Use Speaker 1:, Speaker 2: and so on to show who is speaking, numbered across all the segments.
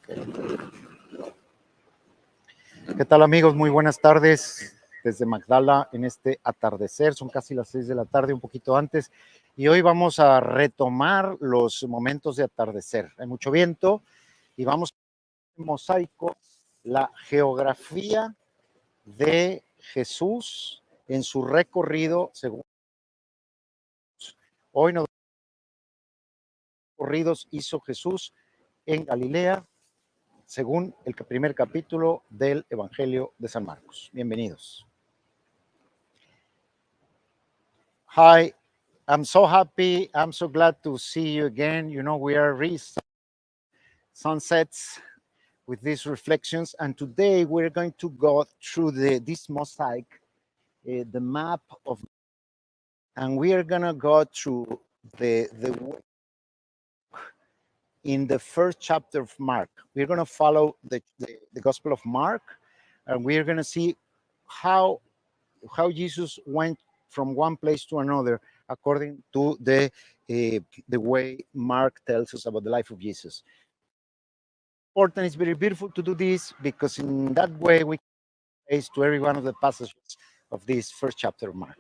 Speaker 1: ¿Qué tal, amigos? Muy buenas tardes desde Magdala en este atardecer. Son casi las 6 de la tarde, un poquito antes, y hoy vamos a retomar los momentos de atardecer. Hay mucho viento y vamos a un mosaico, la geografía de Jesús en su recorrido según hoy nos recorridos hizo Jesús en Galilea según el primer capítulo del Evangelio de San Marcos. Bienvenidos. Hi, I'm so happy. I'm so glad to see you again. You know, we are sunsets with these reflections, and today we're going to go through this mosaic, the map of, and we are gonna go through the in the first chapter of Mark. We're gonna follow the Gospel of Mark, and we're gonna see how Jesus went from one place to another according to the way Mark tells us about the life of Jesus. Important, it's very beautiful to do this because in that way we can trace to every one of the passages of this first chapter of Mark.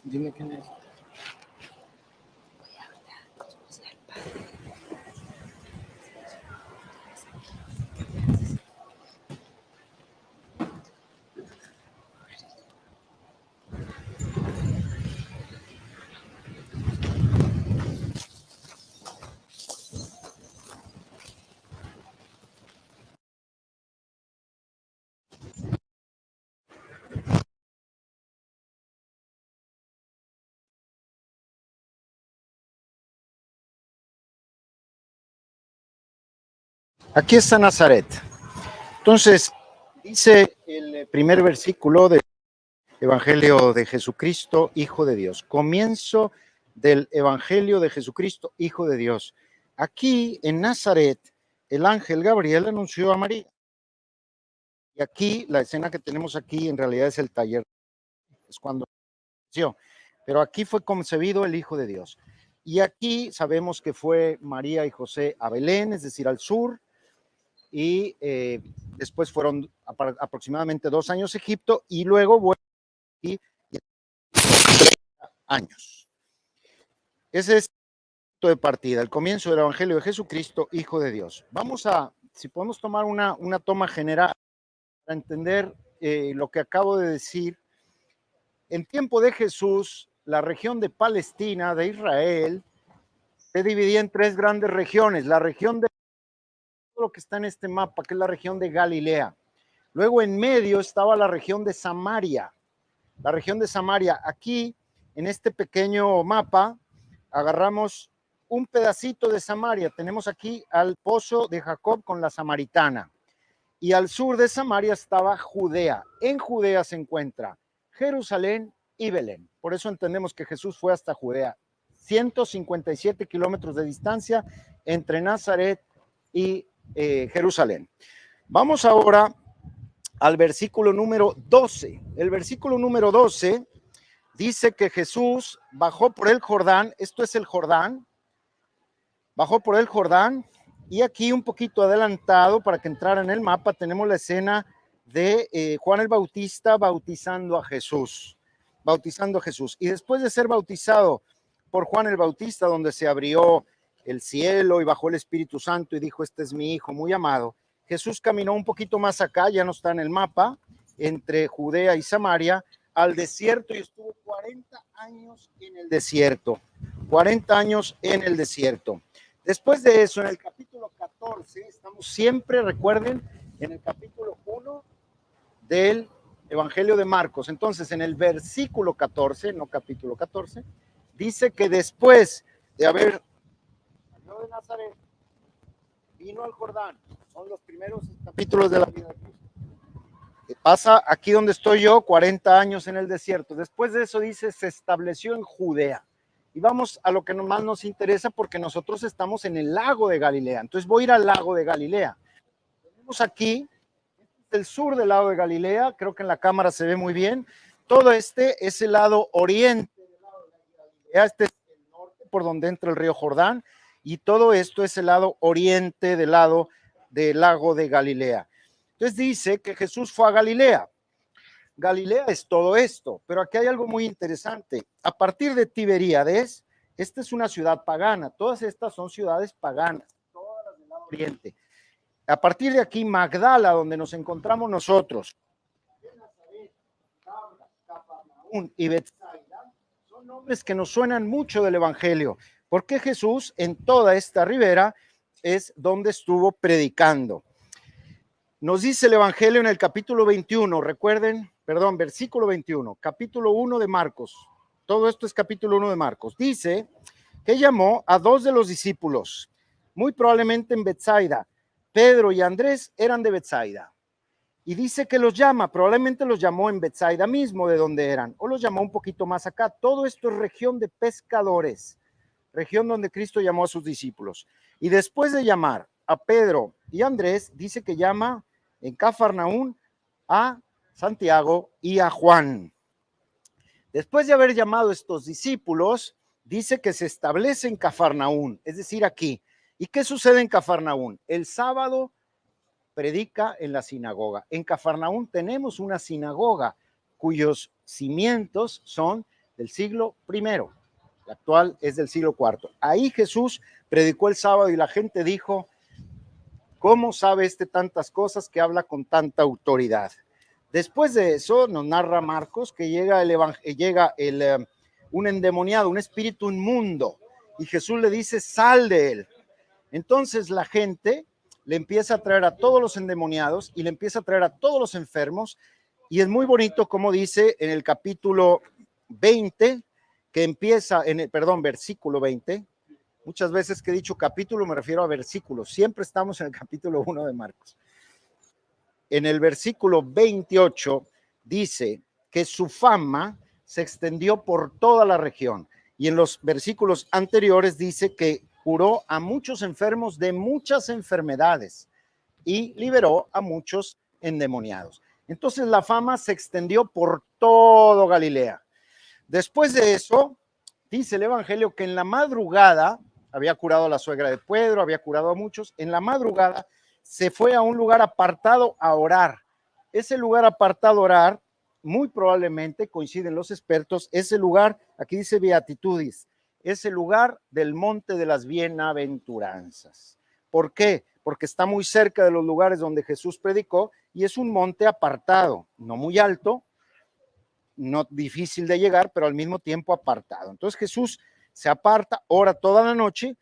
Speaker 1: Dime quién es. Aquí está Nazaret. Entonces, dice el primer versículo del Evangelio de Jesucristo, Hijo de Dios. Comienzo del Evangelio de Jesucristo, Hijo de Dios. Aquí en Nazaret, el ángel Gabriel anunció a María. Y aquí, la escena que tenemos aquí, en realidad es el taller, es cuando nació. Pero aquí fue concebido el Hijo de Dios. Y aquí sabemos que fue María y José a Belén, es decir, al sur, y después fueron aproximadamente 2 años a Egipto, y luego vuelven aquí 30 años. Ese es el punto de partida, el comienzo del Evangelio de Jesucristo, Hijo de Dios. Vamos a, si podemos tomar una toma general para entender lo que acabo de decir. En tiempo de Jesús, la región de Palestina, de Israel, se dividía en 3 grandes regiones. La región de lo que está en este mapa, que es la región de Galilea. Luego en medio estaba la región de Samaria. La región de Samaria. Aquí, en este pequeño mapa, agarramos un pedacito de Samaria. Tenemos aquí al pozo de Jacob con la samaritana. Y al sur de Samaria estaba Judea. En Judea se encuentra Jerusalén y Belén. Por eso entendemos que Jesús fue hasta Judea. 157 kilómetros de distancia entre Nazaret y Jerusalén. Vamos ahora al versículo número 12. El versículo número 12 dice que Jesús bajó por el Jordán. Esto es el Jordán. Bajó por el Jordán. Y aquí un poquito adelantado para que entrara en el mapa tenemos la escena de Juan el Bautista bautizando a Jesús. Bautizando a Jesús. Y después de ser bautizado por Juan el Bautista, donde se abrió el cielo y bajó el Espíritu Santo y dijo, este es mi hijo muy amado, Jesús caminó un poquito más acá, ya no está en el mapa, entre Judea y Samaria, al desierto, y estuvo 40 años en el desierto. 40 años en el desierto. Después de eso, en el capítulo 14, estamos siempre, recuerden, en el capítulo 1 del Evangelio de Marcos. Entonces, en el versículo 14, no capítulo 14, dice que después de haber salido de Nazaret, vino al Jordán. Son los primeros capítulos de la vida de Cristo. Pasa aquí donde estoy yo, 40 años en el desierto. Después de eso dice, se estableció en Judea. Y vamos a lo que más nos interesa porque nosotros estamos en el lago de Galilea. Entonces voy a ir al lago de Galilea. Tenemos aquí el sur del lago de Galilea, creo que en la cámara se ve muy bien. Todo este es el lado oriente del lago de Galilea, este es el norte por donde entra el río Jordán, y todo esto es el lado oriente del lado del lago de Galilea. Entonces dice que Jesús fue a Galilea. Galilea es todo esto, pero aquí hay algo muy interesante. A partir de Tiberíades, esta es una ciudad pagana, todas estas son ciudades paganas, todas las del lado oriente. A partir de aquí, Magdala, donde nos encontramos nosotros, y Betsaida, son nombres que nos suenan mucho del Evangelio, porque Jesús en toda esta ribera es donde estuvo predicando. Nos dice el Evangelio en el capítulo 21, recuerden, perdón, versículo 21, capítulo 1 de Marcos. Todo esto es capítulo 1 de Marcos. Dice que llamó a 2 de los discípulos, muy probablemente en Betsaida. Pedro y Andrés eran de Betsaida. Y dice que los llama, probablemente los llamó en Betsaida mismo de donde eran, o los llamó un poquito más acá. Todo esto es región de pescadores, región donde Cristo llamó a sus discípulos. Y después de llamar a Pedro y Andrés, dice que llama en Cafarnaún a Santiago y a Juan. Después de haber llamado a estos discípulos, dice que se establece en Cafarnaún, es decir, aquí. ¿Y qué sucede en Cafarnaún? El sábado predica en la sinagoga. En Cafarnaún tenemos una sinagoga cuyos cimientos son del siglo I. La actual es del siglo IV. Ahí Jesús predicó el sábado y la gente dijo, ¿cómo sabe tantas cosas que habla con tanta autoridad? Después de eso nos narra Marcos que llega un endemoniado, un espíritu inmundo, y Jesús le dice, sal de él. Entonces la gente le empieza a traer a todos los endemoniados y le empieza a traer a todos los enfermos, y es muy bonito como dice en el capítulo 20, que empieza versículo 20. Muchas veces que he dicho capítulo me refiero a versículos, siempre estamos en el capítulo 1 de Marcos. En el versículo 28 dice que su fama se extendió por toda la región, y en los versículos anteriores dice que curó a muchos enfermos de muchas enfermedades y liberó a muchos endemoniados. Entonces la fama se extendió por todo Galilea. Después de eso, dice el evangelio que en la madrugada, había curado a la suegra de Pedro, había curado a muchos, en la madrugada se fue a un lugar apartado a orar. Ese lugar apartado a orar, muy probablemente, coinciden los expertos, ese lugar, aquí dice Beatitudis, es el lugar del monte de las bienaventuranzas. ¿Por qué? Porque está muy cerca de los lugares donde Jesús predicó y es un monte apartado, no muy alto, no difícil de llegar, pero al mismo tiempo apartado. Entonces Jesús se aparta, ora toda la noche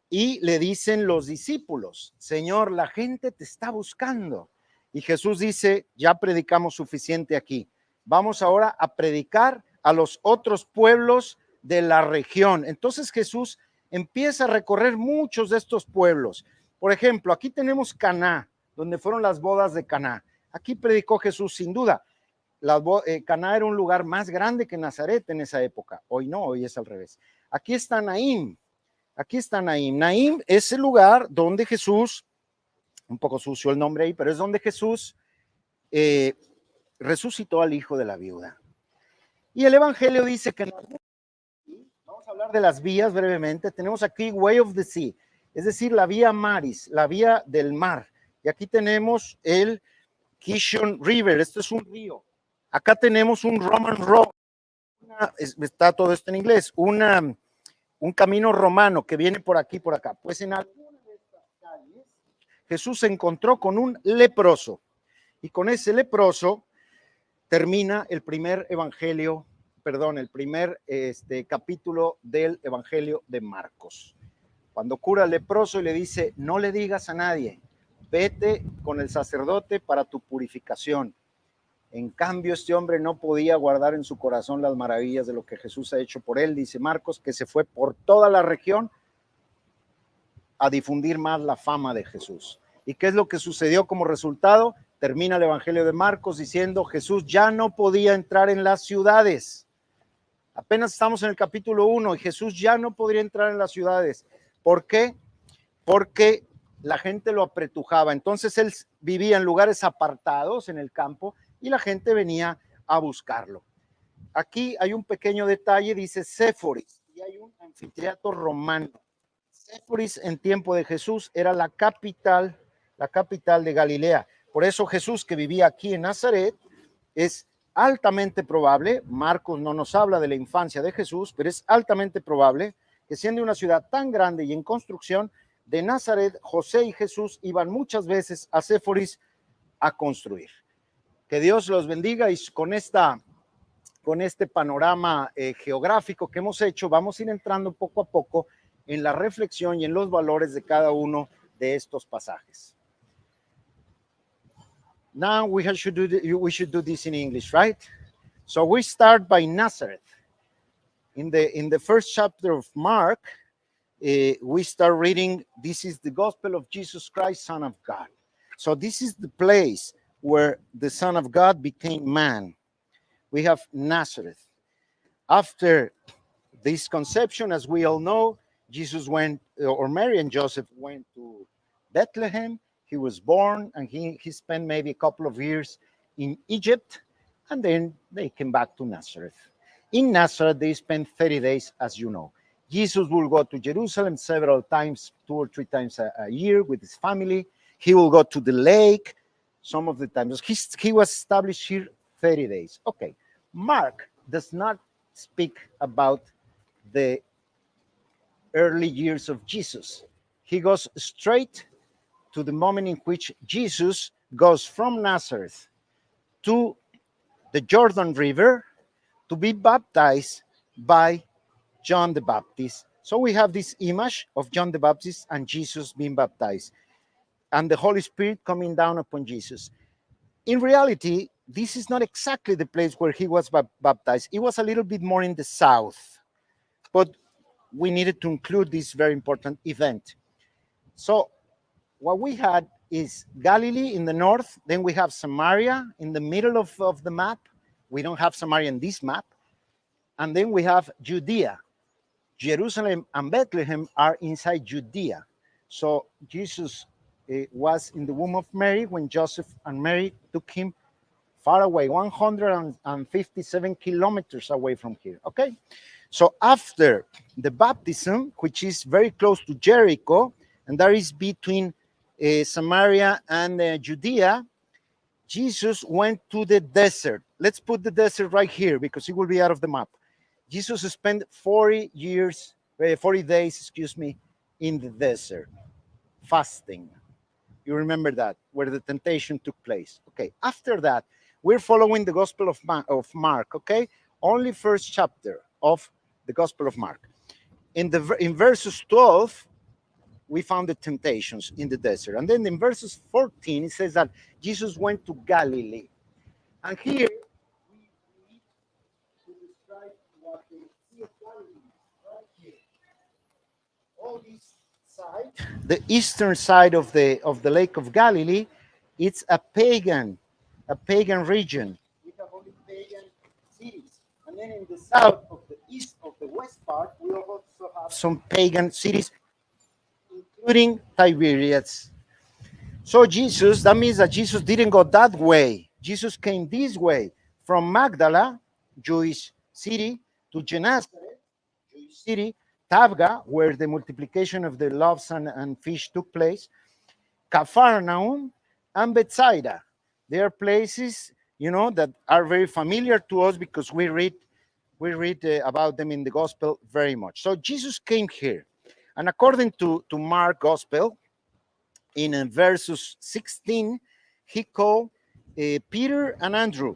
Speaker 1: y le dicen los discípulos, Señor, la gente te está buscando. Y Jesús dice, ya predicamos suficiente aquí. Vamos ahora a predicar a los otros pueblos de la región. Entonces Jesús empieza a recorrer muchos de estos pueblos. Por ejemplo, aquí tenemos Caná, donde fueron las bodas de Caná. Aquí predicó Jesús sin duda. Caná era un lugar más grande que Nazaret en esa época. Hoy no, hoy es al revés. Aquí está Naín. Aquí está Naín. Naín es el lugar donde Jesús, un poco sucio el nombre ahí, pero es donde Jesús resucitó al hijo de la viuda. Y el evangelio dice que vamos a hablar de las vías brevemente. Tenemos aquí Way of the Sea, es decir, la vía Maris, la vía del mar. Y aquí tenemos el Kishon River, esto es un río. Acá tenemos un Roman Road, está todo esto en inglés, un camino romano que viene por aquí, por acá. Pues en alguna de estas calles Jesús se encontró con un leproso y con ese leproso termina el primer capítulo del evangelio de Marcos. Cuando cura al leproso y le dice, no le digas a nadie, vete con el sacerdote para tu purificación. En cambio, este hombre no podía guardar en su corazón las maravillas de lo que Jesús ha hecho por él. Dice Marcos que se fue por toda la región a difundir más la fama de Jesús. ¿Y qué es lo que sucedió como resultado? Termina el evangelio de Marcos diciendo Jesús ya no podía entrar en las ciudades. Apenas estamos en el capítulo 1 y Jesús ya no podría entrar en las ciudades. ¿Por qué? Porque la gente lo apretujaba. Entonces él vivía en lugares apartados en el campo y la gente venía a buscarlo. Aquí hay un pequeño detalle, dice Séforis, y hay un anfiteatro romano. Séforis en tiempo de Jesús era la capital de Galilea. Por eso Jesús, que vivía aquí en Nazaret, es altamente probable, Marcos no nos habla de la infancia de Jesús, pero es altamente probable que siendo una ciudad tan grande y en construcción, de Nazaret, José y Jesús iban muchas veces a Séforis a construir. Que Dios los bendiga y con este panorama geográfico que hemos hecho, vamos a ir entrando poco a poco en la reflexión y en los valores de cada uno de estos pasajes. Now we should do this in English, right? So we start by Nazareth. In the first chapter of Mark, we start reading, this is the gospel of Jesus Christ, Son of God. So this is the place where the Son of God became man. We have Nazareth. After this conception, as we all know, Jesus went, or Mary and Joseph went to Bethlehem. He was born, and he spent maybe a couple of years in Egypt, and then they came back to Nazareth. In Nazareth, they spent 30 days, as you know. Jesus will go to Jerusalem several times, 2 or 3 times a year with his family. He will go to the lake some of the times. He was established here 30 days. Okay. Mark does not speak about the early years of Jesus. He goes straight to the moment in which Jesus goes from Nazareth to the Jordan River to be baptized by John the Baptist. So we have this image of John the Baptist and Jesus being baptized, and the Holy Spirit coming down upon Jesus. In reality, this is not exactly the place where he was baptized. It was a little bit more in the south, but we needed to include this very important event. So what we had is Galilee in the north, then we have Samaria in the middle of the map. We don't have Samaria in this map. And then we have Judea. Jerusalem and Bethlehem are inside Judea. So Jesus was in the womb of Mary when Joseph and Mary took him far away, 157 kilometers away from here, okay? So after the baptism, which is very close to Jericho, and that is between Samaria and Judea, Jesus went to the desert. Let's put the desert right here because it will be out of the map. Jesus spent 40 days, in the desert, fasting. You remember that, where the temptation took place. Okay, after that, we're following the Gospel of Mark, okay? Only first chapter of the Gospel of Mark. In verses 12, we found the temptations in the desert. And then in verses 14, it says that Jesus went to Galilee. And here, we need to describe what the Sea of Galilee is, right here. All this side, the eastern side of the Lake of Galilee, it's a pagan region. We have only pagan cities. And then in the south of the east of the west part, we also have some pagan cities, including Tiberias. So that means that Jesus didn't go that way. Jesus came this way from Magdala, Jewish city, to Gennesaret, Jewish city, Tabga, where the multiplication of the loaves and fish took place, Capharnaum, and Bethsaida. They are places, that are very familiar to us because we read about them in the gospel very much. So Jesus came here. And according to Mark Gospel, in verses 16, he called Peter and Andrew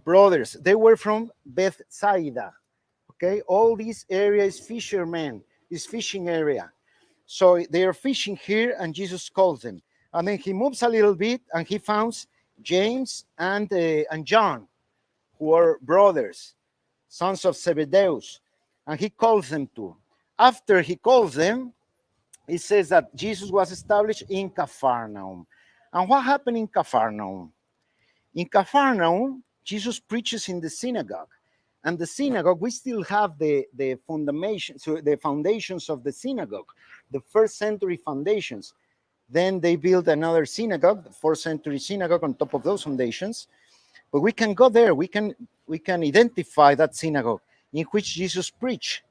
Speaker 1: brothers. They were from Bethsaida. Okay, all this area is fishermen, is fishing area. So they are fishing here, and Jesus calls them. And then he moves a little bit, and he finds James and John, who are brothers, sons of Zebedeus, and he calls them too. After he calls them, it says that Jesus was established in Capharnaum. And what happened in Capharnaum? In Capharnaum, Jesus preaches in the synagogue. And the synagogue, we still have the foundations of the synagogue, the first century foundations. Then they built another synagogue, the 4th century synagogue on top of those foundations. But we can go there. We can identify that synagogue in which Jesus preached.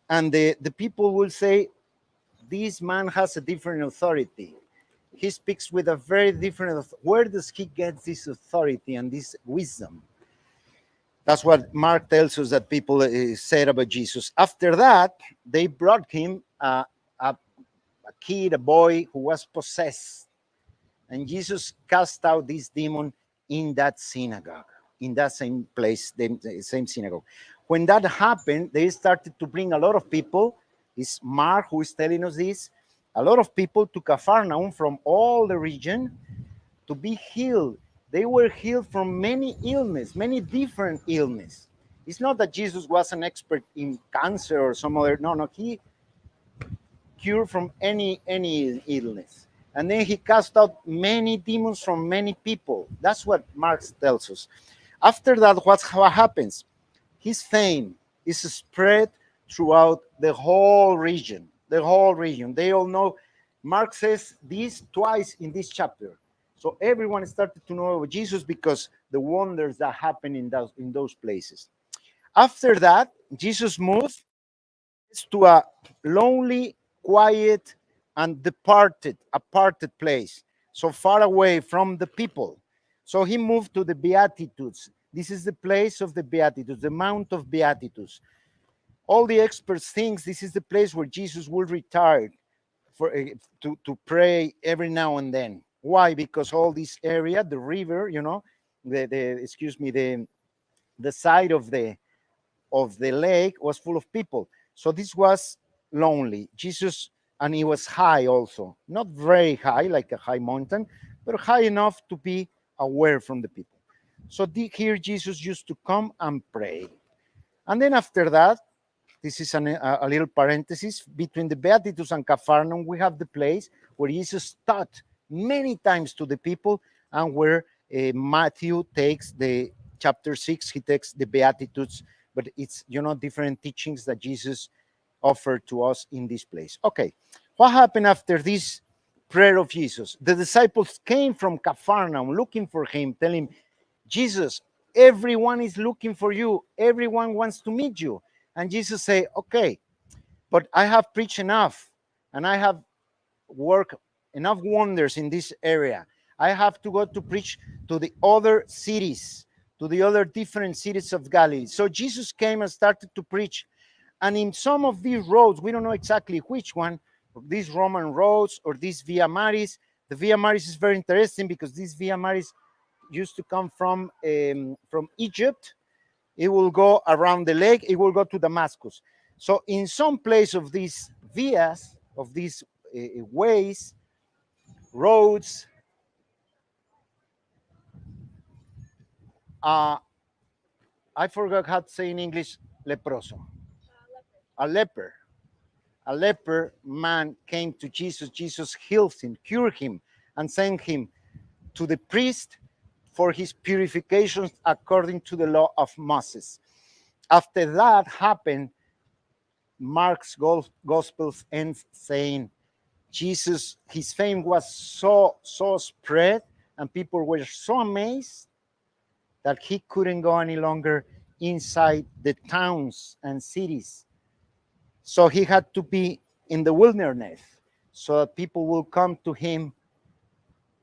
Speaker 1: And the people will say, this man has a different authority. He speaks with a very different, where does he get this authority and this wisdom? That's what Mark tells us that people said about Jesus. After that, they brought him a kid, a boy who was possessed. And Jesus cast out this demon in that synagogue, in that same place, the same synagogue. When that happened, they started to bring a lot of people. It's Mark who is telling us this. A lot of people to Capharnaum from all the region to be healed. They were healed from many illness, many different illness. It's not that Jesus was an expert in cancer or some other. No. He cured from any illness. And then he cast out many demons from many people. That's what Mark tells us. After that, what happens? His fame is spread throughout the whole region. The whole region. They all know. Mark says this twice in this chapter. So everyone started to know about Jesus because the wonders that happened in those places. After that, Jesus moved to a lonely, quiet, and aparted place, so far away from the people. So he moved to the Beatitudes. This is the place of the Beatitudes, the Mount of Beatitudes. All the experts think this is the place where Jesus will retire for to pray every now and then. Why? Because all this area, the river, the excuse me, the side of the lake was full of people. So this was lonely. Jesus, and he was high also, not very high like a high mountain, but high enough to be aware from the people. So here Jesus used to come and pray. And then after that, this is a little parenthesis between the Beatitudes and Capharnaum. We have the place where Jesus taught many times to the people, and where Matthew takes the chapter 6, he takes the Beatitudes, but it's different teachings that Jesus offered to us in this place. Okay, what happened after this prayer of Jesus? The disciples came from Capharnaum looking for him, telling Jesus, everyone is looking for you. Everyone wants to meet you. And Jesus say, okay, but I have preached enough, and I have worked enough wonders in this area. I have to go to preach to the other cities, to the other different cities of Galilee. So Jesus came and started to preach. And in some of these roads, we don't know exactly which one, these Roman roads or these Via Maris. The Via Maris is very interesting because these Via Maris used to come from Egypt. It will go around the lake. It will go to Damascus. So in some place of these vias, of these ways, roads, I forgot how to say in English, leproso, a leper. A leper man came to Jesus. Jesus healed him, cured him, and sent him to the priest for his purifications according to the law of Moses. After that happened, Mark's Gospels ends saying, Jesus, his fame was so spread, and people were so amazed that he couldn't go any longer inside the towns and cities. So he had to be in the wilderness so that people will come to him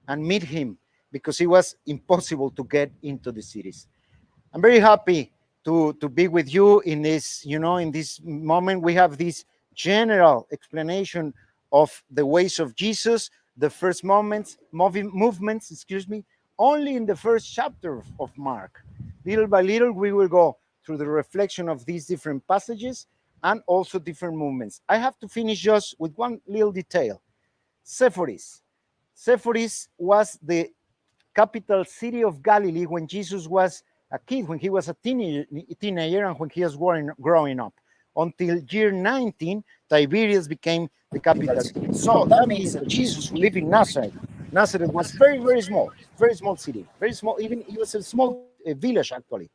Speaker 1: and meet him, because it was impossible to get into the cities. I'm very happy to be with you in this, in this moment. We have this general explanation of the ways of Jesus, the first movements, only in the first chapter of Mark. Little by little, we will go through the reflection of these different passages and also different movements. I have to finish just with one little detail. Sepphoris. Sepphoris was the capital city of Galilee when Jesus was a kid, when he was a teenager, and when he was growing up. Until year 19, Tiberias became the capital city. So that means that Jesus, who lived in Nazareth, Nazareth was very small city, very small. Even it was a small village actually.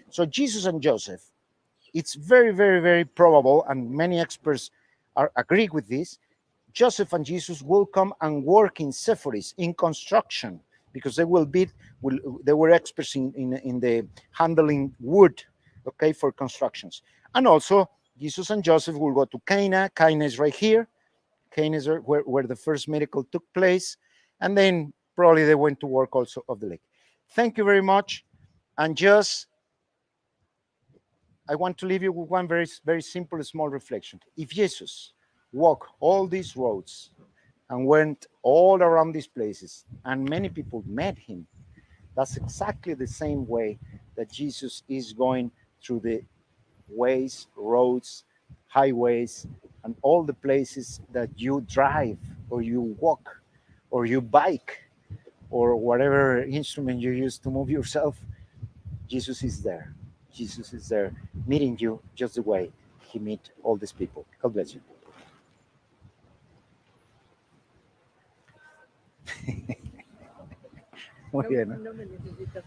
Speaker 1: So Jesus and Joseph, it's very probable, and many experts agree with this. Joseph and Jesus will come and work in Sepphoris in construction, because they they were experts in the handling wood, okay, for constructions. And also Jesus and Joseph will go to Cana. Cana is right here. Cana is where the first miracle took place. And then probably they went to work also of the lake. Thank you very much. And just, I want to leave you with one very simple, small reflection. If Jesus walked all these roads and went all around these places, and many people met him, that's exactly the same way that Jesus is going through the ways, roads, highways, and all the places that you drive or you walk or you bike or whatever instrument you use to move yourself. Jesus is there. Jesus is there meeting you just the way he met all these people. God bless you. Muy bien, ¿no?